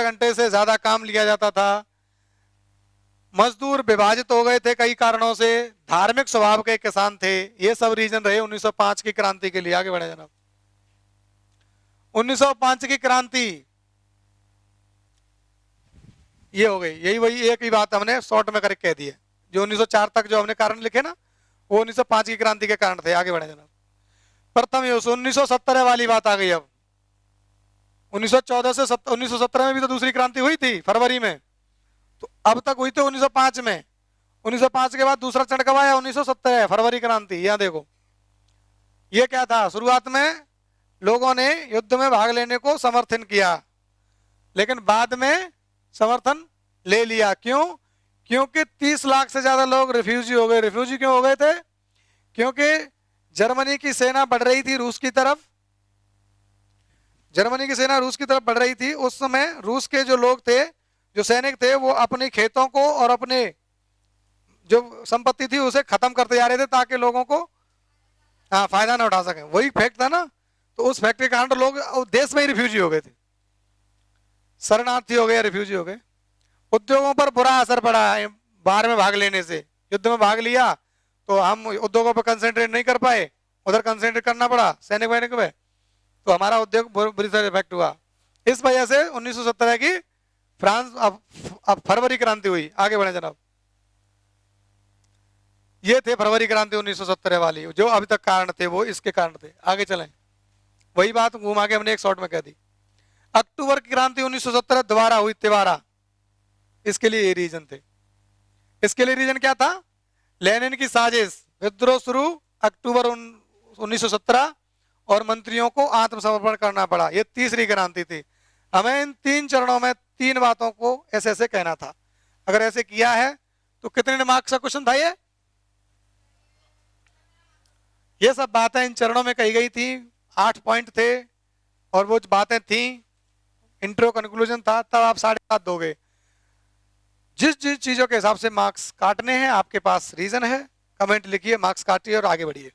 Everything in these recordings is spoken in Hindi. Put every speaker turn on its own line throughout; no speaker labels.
घंटे से ज्यादा काम लिया जाता था, मजदूर विभाजित हो गए थे कई कारणों से, धार्मिक स्वभाव के किसान थे। ये सब रीजन रहे 1905 की क्रांति के लिए। आगे बढ़े जनाब। 1905 की क्रांति ये हो गई, यही वही एक ही बात हमने शॉर्ट में करके कह दी है। जो 1904 तक जो हमने कारण लिखे ना, वो 1905 की क्रांति के कारण थे। आगे बढ़े जनाब। प्रथम युद्ध 1917 वाली बात आ गई। अब 1914 से 1917 में भी तो दूसरी क्रांति हुई थी फरवरी में, तो अब तक हुई थी 1905 में। 1905 के बाद दूसरा चढ़ कब आया? 1917 फरवरी क्रांति। यहां देखो ये क्या था। शुरुआत में लोगों ने युद्ध में भाग लेने को समर्थन किया, लेकिन बाद में समर्थन ले लिया। क्यों? क्योंकि 30 लाख से ज्यादा लोग रिफ्यूजी हो गए। रिफ्यूजी क्यों हो गए थे? क्योंकि जर्मनी की सेना बढ़ रही थी रूस की तरफ। जर्मनी की सेना रूस की तरफ बढ़ रही थी। उस समय रूस के जो लोग थे, जो सैनिक थे, वो अपने खेतों को और अपने जो संपत्ति थी उसे खत्म करते जा रहे थे ताकि लोगों को फायदा ना उठा सके। वही फैक्ट था ना। तो उस फैक्ट के कारण लोग देश में ही रिफ्यूजी हो गए थे, शरणार्थी हो गए, रिफ्यूजी हो गए। उद्योगों पर बुरा असर पड़ा है बाहर में भाग लेने से। युद्ध में भाग लिया तो हम उद्योगों पर कंसेंट्रेट नहीं कर पाए, उधर कंसेंट्रेट करना पड़ा सैनिक वैनिक पे, तो हमारा उद्योग बुरी तरह इफेक्ट हुआ। इस वजह से 1917 की फ्रांस अब फरवरी क्रांति हुई। आगे बढ़े जनाब। ये थे फरवरी क्रांति 1917 वाली, जो अभी तक कारण थे वो इसके कारण थे। आगे चलें। वही बात घुमा के हमने एक शॉर्ट में कह दी। अक्टूबर की क्रांति 1917 दोबारा हुई, तिबारा। इसके लिए ये रीजन थे। इसके लिए रीजन क्या था? लेनिन की साजिश। विद्रोह शुरू अक्टूबर 1917 और मंत्रियों को आत्मसमर्पण करना पड़ा। ये तीसरी क्रांति थी। हमें इन 3 चरणों में 3 बातों को ऐसे ऐसे कहना था। अगर ऐसे किया है तो कितने मार्क्स का क्वेश्चन था ये सब बातें इन चरणों में कही गई थी। 8 पॉइंट थे और वो बातें थी, इंट्रो कंक्लूजन था। तब आप 7.5 दोगे। जिस जिस चीजों के हिसाब से मार्क्स काटने हैं, आपके पास रीजन है, कमेंट लिखिए, मार्क्स काटिए और आगे बढ़िए।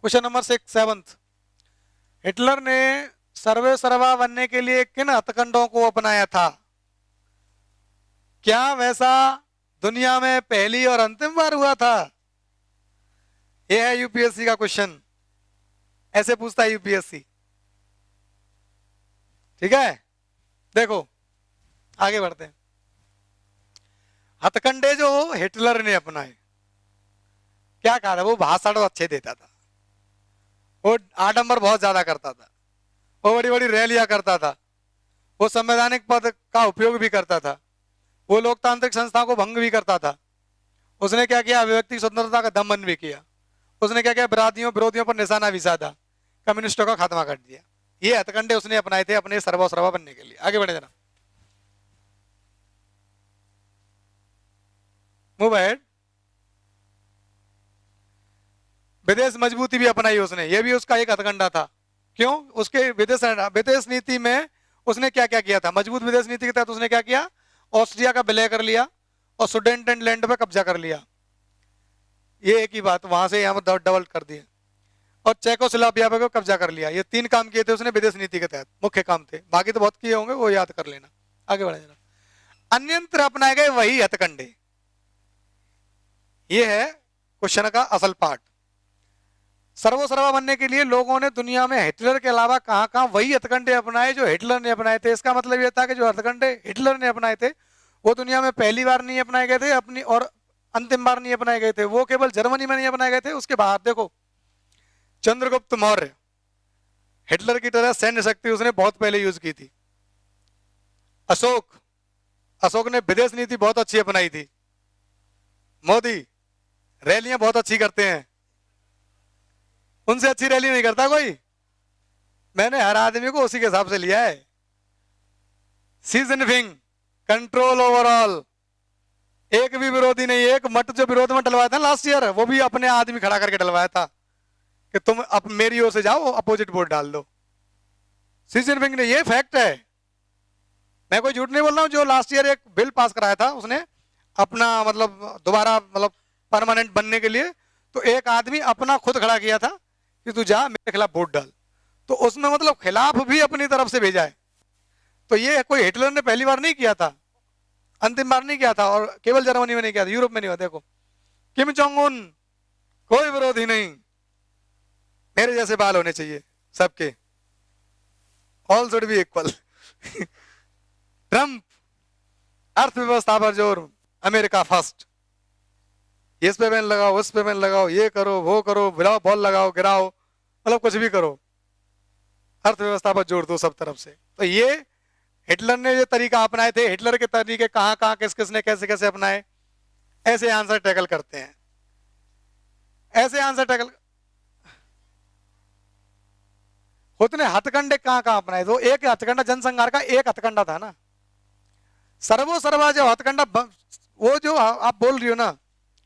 Question number 7। हिटलर ने सर्वे सर्वा बनने के लिए किन हथकंडों को अपनाया था? क्या वैसा दुनिया में पहली और अंतिम बार हुआ था? यह है यूपीएससी का क्वेश्चन। ऐसे पूछता है यूपीएससी। ठीक है, देखो आगे बढ़ते हैं। हथकंडे जो हिटलर ने अपनाए, क्या कहा था? वो भाषण अच्छे देता था, वो आडंबर बहुत ज्यादा करता था, वो बड़ी बड़ी रैलियां करता था, वो संवैधानिक पद का उपयोग भी करता था, वो लोकतांत्रिक संस्थाओं को भंग भी करता था। उसने क्या किया? अभिव्यक्ति स्वतंत्रता का दमन भी किया। उसने क्या किया? विरोधियों पर निशाना भी साधा, कम्युनिस्टों का खात्मा कर दिया। ये हथकंडे उसने अपनाए थे अपने सर्वसर्वा बनने के लिए। आगे बढ़े जनाब। Move ahead. विदेश मजबूती भी अपनाई उसने, ये भी उसका एक हथकंडा था। क्यों? उसके विदेश नीति में उसने क्या क्या किया था? मजबूत विदेश नीति के तहत उसने क्या किया? ऑस्ट्रिया का विलय कर लिया और सुडेंटेनलैंड पे कब्जा कर लिया। ये एक ही बात, वहां से यहाँ पर डबल कर दिए, और चेकोस्लोवाकिया पे कब्जा कर लिया। ये 3 काम किए थे उसने विदेश नीति के तहत, मुख्य काम थे। बाकी तो बहुत किए होंगे, वो याद कर लेना। आगे बढ़े जनाब। अन्यंत्र अपनाए गए वही हथकंडे। ये है क्वेश्चन का असल पार्ट। सर्वसर्वा बनने के लिए लोगों ने दुनिया में हिटलर के अलावा कहां कहां वही हथकंडे अपनाए जो हिटलर ने अपनाए थे। इसका मतलब यह था कि जो हथकंडे हिटलर ने अपनाए थे वो दुनिया में पहली बार नहीं अपनाए गए थे अपनी, और अंतिम बार नहीं अपनाए गए थे। वो केवल जर्मनी में नहीं अपनाए गए थे, उसके बाहर देखो चंद्रगुप्त मौर्य, हिटलर की तरह सैन्य शक्ति उसने बहुत पहले यूज की थी। अशोक ने विदेश नीति बहुत अच्छी अपनाई थी। मोदी रैलियां बहुत अच्छी करते हैं, उनसे अच्छी रैली नहीं करता कोई। मैंने हर आदमी को उसी के हिसाब से लिया है। सी जिनपिंग कंट्रोल ओवरऑल, एक भी विरोधी नहीं। एक मत जो विरोध में डलवाया था लास्ट ईयर, वो भी अपने आदमी खड़ा करके डलवाया था कि तुम अब मेरी ओर से जाओ, अपोजिट वोट डाल दो। सी जिनपिंग ने, ये फैक्ट है, मैं कोई झूठ नहीं बोल रहा हूं। जो लास्ट ईयर एक बिल पास कराया था उसने अपना मतलब दोबारा मतलब परमानेंट बनने के लिए, तो एक आदमी अपना खुद खड़ा किया था कि तू जा मेरे खिलाफ वोट डाल। तो उसमें मतलब खिलाफ भी अपनी तरफ से भेजा है। तो ये कोई हिटलर ने पहली बार नहीं किया था, अंतिम बार नहीं किया था, और केवल जर्मनी में नहीं किया था, यूरोप में नहीं हुआ। देखो किम जोंग उन, कोई विरोधी नहीं, मेरे जैसे बाल होने चाहिए सबके, all should be equal. Trump अर्थव्यवस्था पर जोर, अमेरिका फर्स्ट, इस पे बैन लगाओ, उस पे बैन लगाओ, ये करो वो करो, गिराओ बॉल लगाओ गिराओ, मतलब कुछ भी करो, अर्थव्यवस्था पर जोर दो सब तरफ से। तो ये हिटलर ने जो तरीका अपनाए थे, हिटलर के तरीके कहां कहां किस किसने कैसे कैसे अपनाए, ऐसे आंसर टैकल करते हैं, ऐसे आंसर टैकल होते ने। हथकंडे कहां कहां अपनाए, तो एक हथकंडा जनसंहार का एक हथकंडा था ना, सर्वो सर्वा जो हथकंडा, वो जो आप बोल रही हो ना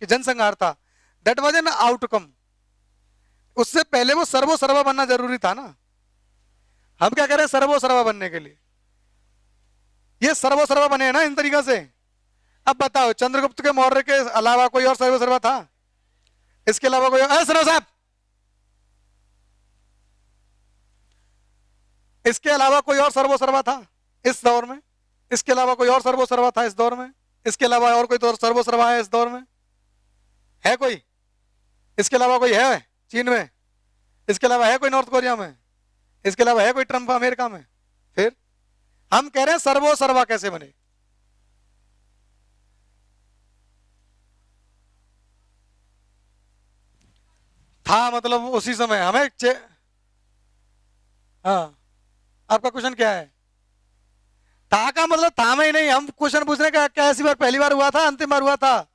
कि जनसंहार था, दैट वाज एन आउटकम, उससे पहले वो सर्वो सर्वा बनना जरूरी था ना। हम क्या कह रहे हैं सर्वो सर्वा बनने के लिए, ये सर्वो सर्वा बने हैं ना इन तरीका से। अब बताओ चंद्रगुप्त के मौर्य के अलावा कोई और सर्वो सर्वा था, इसके अलावा कोई और, सुनो साहब, इसके अलावा कोई और सर्वो सर्वा था इस दौर में, इसके अलावा कोई और सर्वो सर्वा था इस दौर में, इसके अलावा और कोई तो सर्वो सर्वा है इस दौर में, है कोई? इसके अलावा कोई है चीन में, इसके अलावा है कोई नॉर्थ कोरिया में, इसके अलावा है कोई ट्रंप अमेरिका में? फिर हम कह रहे हैं सर्वो सर्वा कैसे बने। था मतलब उसी समय हमें हाँ, आपका क्वेश्चन क्या है? था का मतलब था में ही नहीं, हम क्वेश्चन पूछ रहे हैं क्या ऐसी बार पहली बार हुआ था, अंतिम बार हुआ था?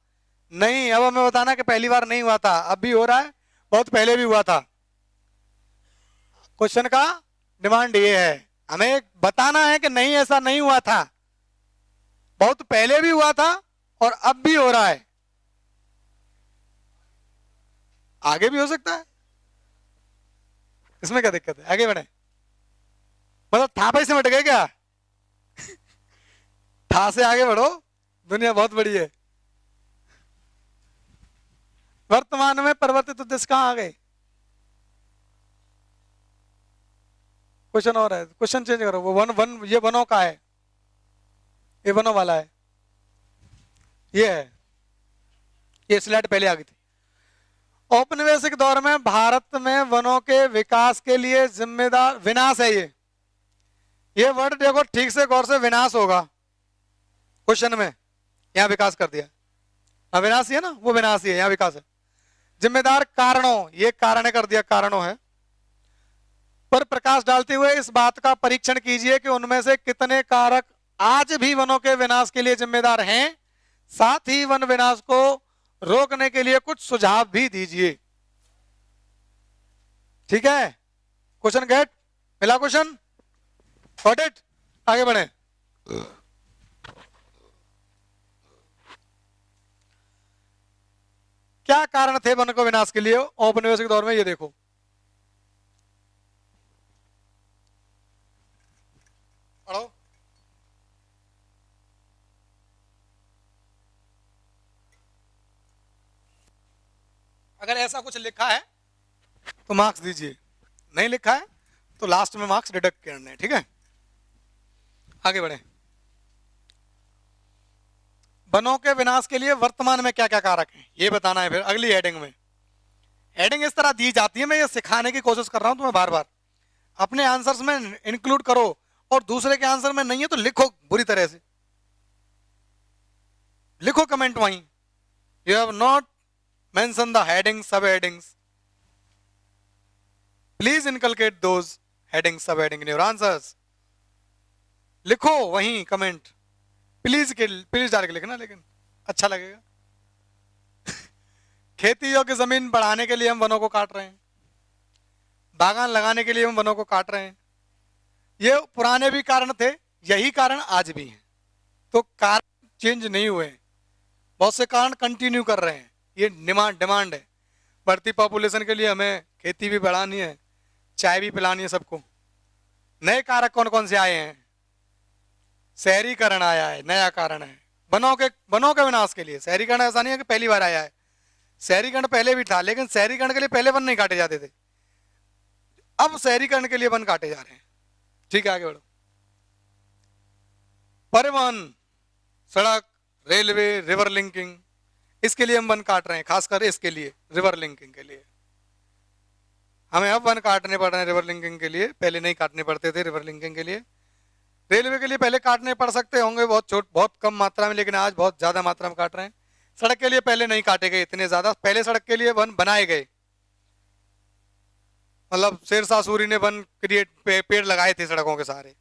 नहीं, अब हमें बताना कि पहली बार नहीं हुआ था, अब भी हो रहा है, बहुत पहले भी हुआ था। क्वेश्चन का डिमांड ये है, हमें बताना है कि नहीं ऐसा नहीं हुआ था, बहुत पहले भी हुआ था और अब भी हो रहा है, आगे भी हो सकता है, इसमें क्या दिक्कत है? आगे बढ़े। मतलब था पे से मट गए क्या? था से आगे बढ़ो, दुनिया बहुत बड़ी है। वर्तमान में परिवर्तित उद्देश्य कहां आ गए? क्वेश्चन और है, क्वेश्चन चेंज करो, वो वन वन, ये वनों का है, ये वनों वाला है, ये है, ये स्लाइड पहले आ गई थी। औपनिवेशिक दौर में भारत में वनों के विकास के लिए जिम्मेदार, विनाश है ये वर्ड देखो ठीक से गौर से, विनाश होगा क्वेश्चन में, यहां विकास कर दिया, अविनाश है ना, वो विनाश है, यहां विकास है। जिम्मेदार कारणों, ये कारण कर दिया, कारणों है, पर प्रकाश डालते हुए इस बात का परीक्षण कीजिए कि उनमें से कितने कारक आज भी वनों के विनाश के लिए जिम्मेदार हैं, साथ ही वन विनाश को रोकने के लिए कुछ सुझाव भी दीजिए। ठीक है, क्वेश्चन गेट, मिला क्वेश्चन, गॉट इट? आगे बढ़े। क्या कारण थे वन को विनाश के लिए औपनिवेशिक दौर में, ये देखो। पढ़ो। अगर ऐसा कुछ लिखा है तो मार्क्स दीजिए, नहीं लिखा है तो लास्ट में मार्क्स डिडक्ट करने हैं, ठीक है? आगे बढ़े। वनों के विनाश के लिए वर्तमान में क्या क्या कारक हैं, ये बताना है। फिर अगली हेडिंग में, हेडिंग इस तरह दी जाती है, मैं ये सिखाने की कोशिश कर रहा हूं तुम्हें बार बार, अपने आंसर्स में इंक्लूड करो, और दूसरे के आंसर में नहीं है तो लिखो बुरी तरह से, लिखो कमेंट वहीं, you have not mention the heading सब headings, please inculcate those heading सब हेडिंग इन योर आंसर्स। लिखो वहीं कमेंट, प्लीज प्लीज डाल के लिखना, लेकिन अच्छा लगेगा। खेती योग्य जमीन बढ़ाने के लिए हम वनों को काट रहे हैं, बागान लगाने के लिए हम वनों को काट रहे हैं, ये पुराने भी कारण थे, यही कारण आज भी हैं, तो कारण चेंज नहीं हुए हैं, बहुत से कारण कंटिन्यू कर रहे हैं, ये डिमांड है। बढ़ती पॉपुलेशन के लिए हमें खेती भी बढ़ानी है, चाय भी पिलानी है सबको। नए कारक कौन कौन से आए हैं? शहरीकरण आया है, नया कारण है वनों के विनाश के लिए। शहरीकरण ऐसा नहीं है कि पहली बार आया है, शहरीकरण पहले भी था, लेकिन शहरीकरण के लिए पहले वन नहीं काटे जाते थे, अब शहरीकरण के लिए वन काटे जा रहे हैं। ठीक है, आगे बढ़ो। परिवहन, सड़क, रेलवे, रिवर लिंकिंग, इसके लिए हम वन काट रहे हैं, खासकर इसके लिए, रिवर लिंकिंग के लिए हमें अब वन काटने पड़ रहे हैं। रिवर लिंकिंग के लिए पहले नहीं काटने पड़ते थे। रिवर लिंकिंग के लिए, रेलवे के लिए पहले काटने पड़ सकते होंगे बहुत कम मात्रा में, लेकिन आज बहुत ज्यादा मात्रा में काट रहे हैं। सड़क के लिए पहले नहीं काटे गए इतने ज्यादा, पहले सड़क के लिए वन बनाए गए, मतलब शेरशाह सूरी ने वन पेड़ लगाए थे सड़कों के सहारे।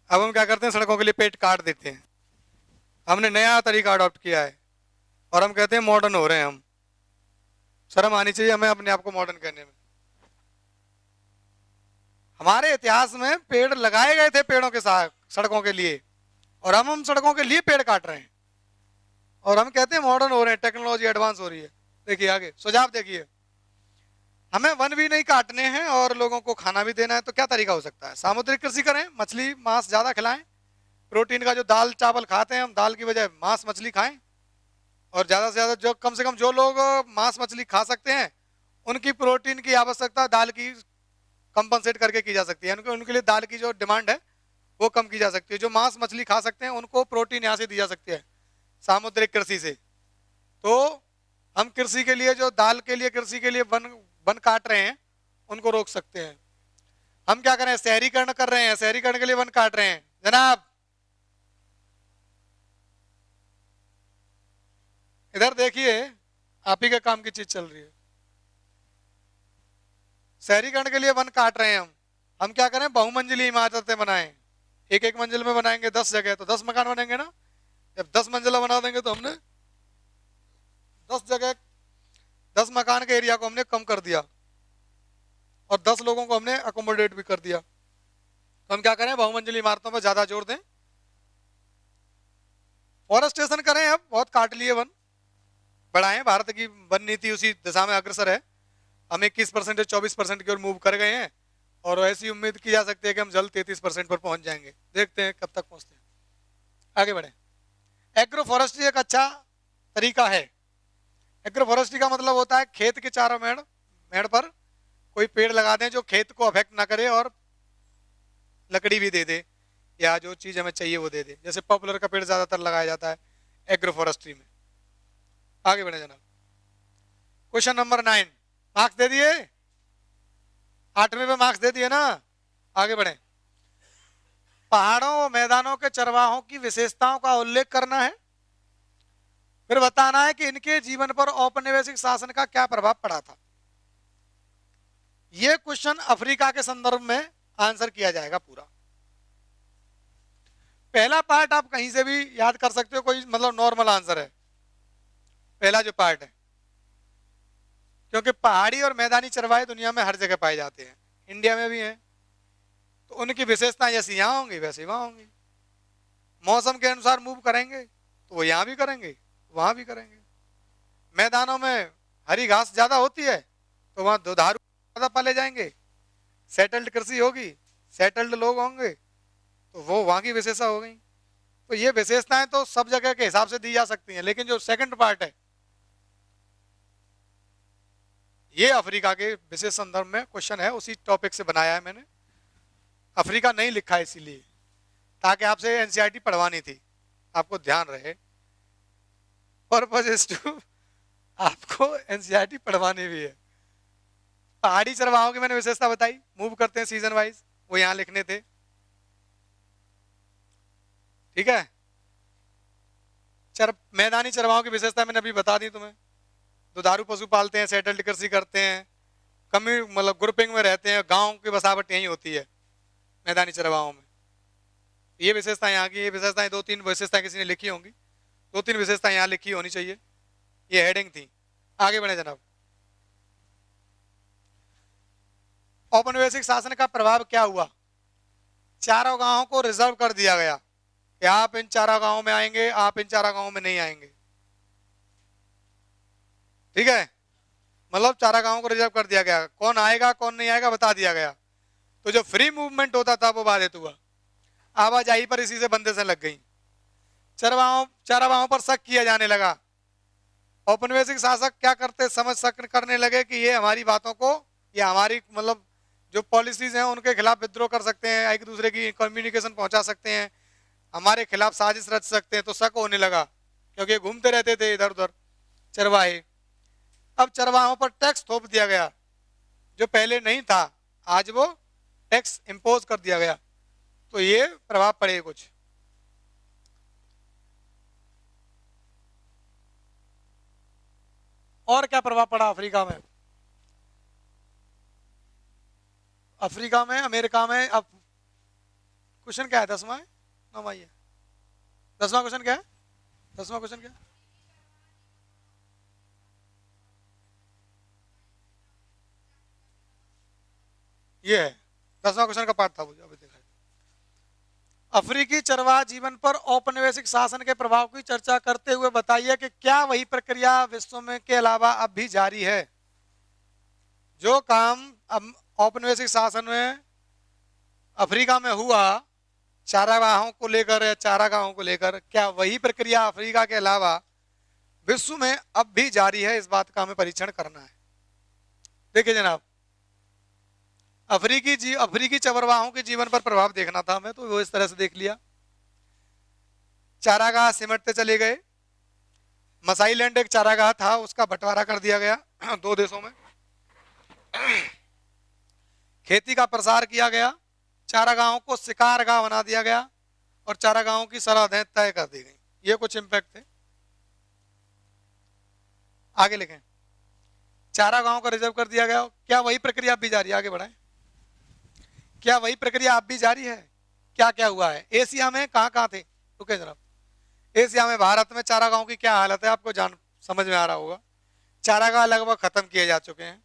अब हम क्या करते हैं, सड़कों के लिए पेड़ काट देते हैं। हमने नया तरीका अडॉप्ट किया है और हम कहते हैं मॉडर्न हो रहे हैं हम। शर्म आनी चाहिए हमें अपने आप को मॉडर्न कहने में। हमारे इतिहास में पेड़ लगाए गए थे पेड़ों के साथ सड़कों के लिए, और हम सड़कों के लिए पेड़ काट रहे हैं और हम कहते हैं मॉडर्न हो रहे हैं, टेक्नोलॉजी एडवांस हो रही है। देखिए आगे सुझाव देखिए, हमें वन भी नहीं काटने हैं और लोगों को खाना भी देना है, तो क्या तरीका हो सकता है? सामुद्रिक कृषि करें, मछली मांस ज्यादा खिलाएं, प्रोटीन का जो दाल चावल खाते हैं हम, दाल की बजाय मांस मछली खाएं, और ज्यादा से ज्यादा जो कम से कम जो लोग मांस मछली खा सकते हैं उनकी प्रोटीन की आवश्यकता दाल की कंपनसेट करके की जा सकती है। उनके लिए दाल की जो डिमांड है वो कम की जा सकती है। जो मांस मछली खा सकते हैं उनको प्रोटीन यहाँ से दी जा सकती है सामुद्रिक कृषि से। तो हम कृषि के लिए, जो दाल के लिए कृषि के लिए वन काट रहे हैं, उनको रोक सकते हैं। हम क्या करें, शहरीकरण कर रहे हैं, शहरीकरण के लिए वन काट रहे हैं। जनाब इधर देखिए, आप ही के काम की चीज चल रही है। शहरीकरण के लिए वन काट रहे हैं हम क्या करें, बहुमंजिली इमारतें बनाएं। एक एक मंजिल में बनाएंगे 10 जगह, तो 10 मकान बनेंगे ना। जब 10 मंजिला बना देंगे तो हमने 10 जगह 10 मकान के एरिया को हमने कम कर दिया और 10 लोगों को हमने अकोमोडेट भी कर दिया। तो हम क्या करें, बहुमंजिली इमारतों पर ज्यादा जोर दें। फॉरेस्टेशन करें, अब बहुत काट लिए वन, बढ़ाएं। भारत की वन नीति उसी दिशा में अग्रसर है। हम 21% 24% की ओर मूव कर गए हैं और ऐसी उम्मीद की जा सकती है कि हम जल्द 33% पर पहुंच जाएंगे। देखते हैं कब तक पहुंचते हैं, आगे बढ़े। एग्रो फॉरेस्ट्री एक अच्छा तरीका है। एग्रो फॉरेस्ट्री का मतलब होता है खेत के चारों मेड़ पर कोई पेड़ लगा दें जो खेत को अफेक्ट ना करे और लकड़ी भी दे दे, या जो चीज हमें चाहिए वो दे दे। जैसे पॉपुलर का पेड़ ज्यादातर लगाया जाता है एग्रो फॉरेस्ट्री में। आगे बढ़े जनाब। क्वेश्चन नंबर 9 मार्क्स दे दिए, 8वें पे मार्क्स दे दिए ना। आगे बढ़े। पहाड़ों और मैदानों के चरवाहों की विशेषताओं का उल्लेख करना है, फिर बताना है कि इनके जीवन पर औपनिवेशिक शासन का क्या प्रभाव पड़ा था। यह क्वेश्चन अफ्रीका के संदर्भ में आंसर किया जाएगा पूरा। पहला पार्ट आप कहीं से भी याद कर सकते हो, कोई मतलब नॉर्मल आंसर है पहला जो पार्ट है, क्योंकि पहाड़ी और मैदानी चरवाहे दुनिया में हर जगह पाए जाते हैं, इंडिया में भी हैं। तो उनकी विशेषताएं जैसी यहाँ होंगी वैसे वहां होंगी। मौसम के अनुसार मूव करेंगे तो वो यहाँ भी करेंगे वहां भी करेंगे। मैदानों में हरी घास ज्यादा होती है तो वहां दुधारू ज्यादा पाले जाएंगे। सेटल्ड कृषि होगी, सेटल्ड लोग होंगे तो वो वहां की विशेषता हो गई। तो ये विशेषताएं तो सब जगह के हिसाब से दी जा सकती हैं, लेकिन जो सेकंड पार्ट है ये अफ्रीका के विशेष संदर्भ में क्वेश्चन है, उसी टॉपिक से बनाया है मैंने। अफ्रीका नहीं लिखा है इसीलिए, ताकि आपसे एनसीईआरटी पढ़वानी थी, आपको ध्यान रहे। पर्पज इज टू आपको एनसीईआरटी पढ़वानी भी है। पहाड़ी चरवाहों की मैंने विशेषता बताई, मूव करते हैं सीजन वाइज, वो यहां लिखने थे, ठीक है। मैदानी चरवाहों की विशेषता मैंने अभी बता दी तुम्हें। दुधारू पशु पालते हैं, सेटल्ड कृषि करते हैं, कमी मतलब ग्रुपिंग में रहते हैं, गांव की बसावट यही होती है मैदानी चरवाहों में। ये विशेषता यहाँ की, ये विशेषताएं 2-3 विशेषताएं किसी ने लिखी होंगी, 2-3 विशेषताएं यहाँ लिखी होनी चाहिए, ये हेडिंग थी। आगे बढ़े जनाब। औपनिवेशिक शासन का प्रभाव क्या हुआ? चारों गांवों को रिजर्व कर दिया गया कि आप इन चारों गांवों में आएंगे, आप इन चारों गांवों में नहीं आएंगे, ठीक है। मतलब चारा गांवों को रिजर्व कर दिया गया, कौन आएगा कौन नहीं आएगा बता दिया गया। तो जो फ्री मूवमेंट होता था वो बाधित हुआ, आवाजाही पर इसी से बंदिशें लग गई, चरवाहों पर शक किया जाने लगा। औपनिवेशिक शासक क्या करते करने लगे कि ये हमारी बातों को, ये हमारी मतलब जो पॉलिसीज हैं उनके खिलाफ विद्रोह कर सकते हैं, एक दूसरे की कम्युनिकेशन पहुंचा सकते हैं, हमारे खिलाफ साजिश रच सकते हैं, तो शक होने लगा, क्योंकि ये घूमते रहते थे इधर उधर चरवाहे। अब चरवाहों पर टैक्स थोप दिया गया, जो पहले नहीं था, आज वो टैक्स इंपोज कर दिया गया, तो ये प्रभाव पड़े कुछ। और क्या प्रभाव पड़ा अफ्रीका में? अफ्रीका में, अमेरिका में। अब क्वेश्चन क्या है? 10वां है, 9वां ही है? 10वां क्वेश्चन क्या है? 10वां क्वेश्चन क्या है? ये है 10वां क्वेश्चन का पार्ट था वो, अभी देखा। अफ्रीकी चरवाहा जीवन पर औपनिवेशिक शासन के प्रभाव की चर्चा करते हुए बताइए कि क्या वही प्रक्रिया विश्व में के अलावा अब भी जारी है? जो काम अब औपनिवेशिक शासन में अफ्रीका में हुआ, चारागाहों को लेकर या चारागाहों को लेकर, क्या वही प्रक्रिया अफ्रीका के अलावा विश्व में अब भी जारी है? इस बात का हमें परीक्षण करना है। देखिए जनाब, अफ्रीकी चरवाहों के जीवन पर प्रभाव देखना था हमें, तो वो इस तरह से देख लिया। चारागाह सिमटते चले गए। मसाईलैंड एक चारागाह था, उसका बंटवारा कर दिया गया 2 देशों में। खेती का प्रसार किया गया, चारागाहों को शिकारगाह बना दिया गया और चारागाहों की सरहदें तय कर दी गई। ये कुछ इंपैक्ट थे। आगे लिखें, चारागाहों को रिजर्व कर दिया गया। क्या वही प्रक्रिया अब भी जारी है? आगे बढ़ाएं। क्या वही प्रक्रिया अब भी जारी है? क्या क्या हुआ है? एशिया में कहां कहां थे? रुके जरा। एशिया में, भारत में चारागाहों की क्या हालत है आपको समझ में आ रहा होगा। चारागाह लगभग खत्म किए जा चुके हैं।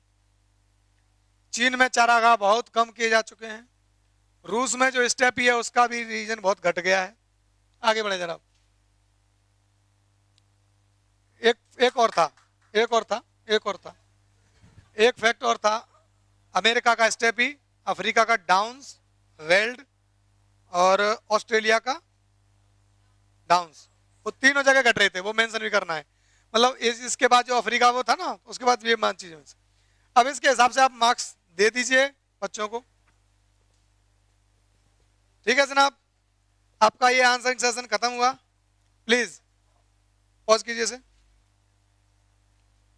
चीन में चारागाह बहुत कम किए जा चुके हैं। रूस में जो स्टेपी है उसका भी रीजन बहुत घट गया है। आगे बढ़े जरा। एक और था, एक और था, एक और था, एक फैक्ट और था। अमेरिका का स्टेपी, अफ्रीका का डाउन्स वेल्ड और ऑस्ट्रेलिया का डाउन्स, वो तीनों जगह घट रहे थे, वो मेंशन भी करना है। मतलब इसके बाद जो अफ्रीका वो था ना, उसके बाद ये मान चीजें। अब इसके हिसाब से आप मार्क्स दे दीजिए बच्चों को। ठीक है जनाब, आपका ये आंसरिंग सेशन खत्म हुआ। प्लीज पॉज कीजिए से।